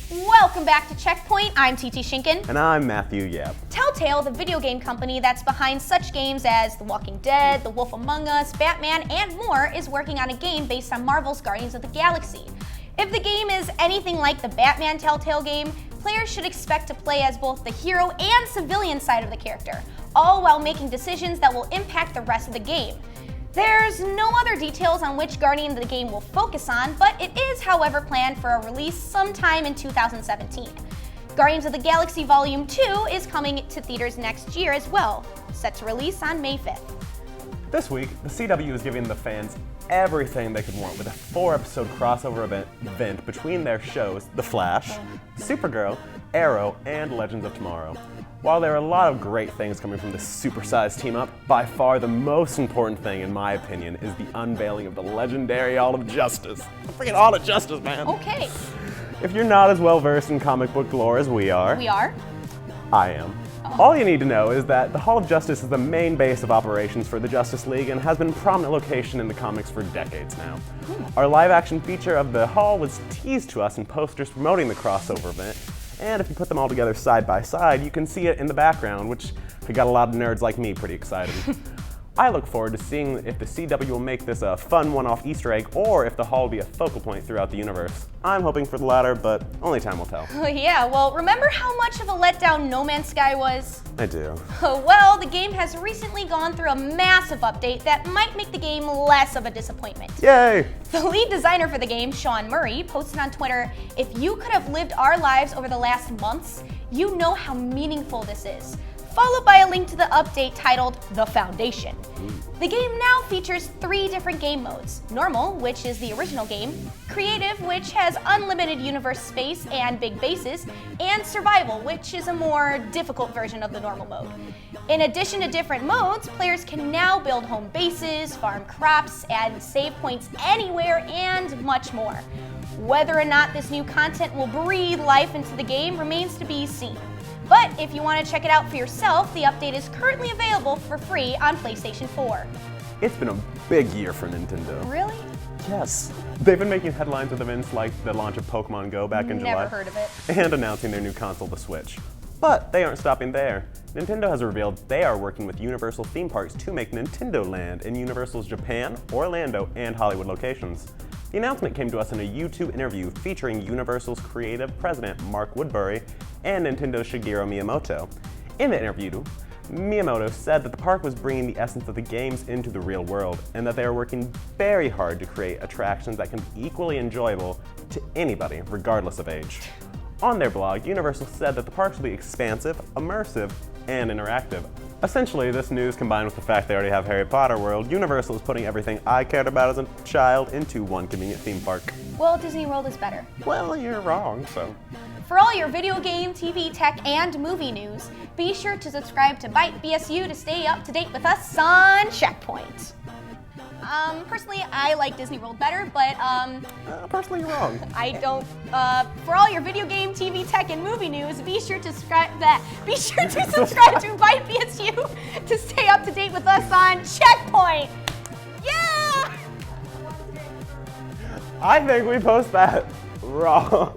Welcome back to Checkpoint. I'm TT Shinkan. And I'm Matthew Yapp. Telltale, the video game company that's behind such games as The Walking Dead, The Wolf Among Us, Batman, and more, is working on a game based on Marvel's Guardians of the Galaxy. If the game is anything like the Batman Telltale game, players should expect to play as both the hero and civilian side of the character, all while making decisions that will impact the rest of the game. There's no other details on which Guardian the game will focus on, but it is, however, planned for a release sometime in 2017. Guardians of the Galaxy Volume 2 is coming to theaters next year as well, set to release on May 5th. This week, the CW is giving the fans everything they could want with a 4-episode crossover event between their shows The Flash, Supergirl, Arrow, and Legends of Tomorrow. While there are a lot of great things coming from this supersized team-up, by far the most important thing, in my opinion, is the unveiling of the legendary All of Justice. Freaking All of Justice, man! Okay. If you're not as well-versed in comic book lore as we are... We are? I am. All you need to know is that the Hall of Justice is the main base of operations for the Justice League and has been a prominent location in the comics for decades now. Our live-action feature of the Hall was teased to us in posters promoting the crossover event, and if you put them all together side by side, you can see it in the background, which got a lot of nerds like me pretty excited. I look forward to seeing if the CW will make this a fun one-off Easter egg, or if the Hall will be a focal point throughout the universe. I'm hoping for the latter, but only time will tell. Yeah, well, remember how much of a letdown No Man's Sky was? I do. Well, the game has recently gone through a massive update that might make the game less of a disappointment. Yay! The lead designer for the game, Sean Murray, posted on Twitter, "If you could have lived our lives over the last months, you know how meaningful this is," followed by a link to the update titled The Foundation. The game now features 3 different game modes: Normal, which is the original game, Creative, which has unlimited universe space and big bases, and Survival, which is a more difficult version of the normal mode. In addition to different modes, players can now build home bases, farm crops, add save points anywhere, and much more. Whether or not this new content will breathe life into the game remains to be seen. But if you want to check it out for yourself, the update is currently available for free on PlayStation 4. It's been a big year for Nintendo. Really? Yes. They've been making headlines with events like the launch of Pokemon Go back in July. Never heard of it. And announcing their new console, the Switch. But they aren't stopping there. Nintendo has revealed they are working with Universal theme parks to make Nintendo Land in Universal's Japan, Orlando, and Hollywood locations. The announcement came to us in a YouTube interview featuring Universal's creative president, Mark Woodbury, and Nintendo's Shigeru Miyamoto. In the interview, Miyamoto said that the park was bringing the essence of the games into the real world, and that they are working very hard to create attractions that can be equally enjoyable to anybody, regardless of age. On their blog, Universal said that the parks will be expansive, immersive, and interactive. Essentially, this news combined with the fact they already have Harry Potter World, Universal is putting everything I cared about as a child into one convenient theme park. Well, Disney World is better. Well, you're wrong, so. For all your video game, TV, tech, and movie news, be sure to subscribe to Byte BSU to stay up to date with us on Checkpoint. Personally, I like Disney World better, but personally, you're wrong. I don't. For all your video game, TV, tech, and movie news, be sure to subscribe to Byte BSU to stay up to date with us on Checkpoint. Yeah! I think we post that wrong.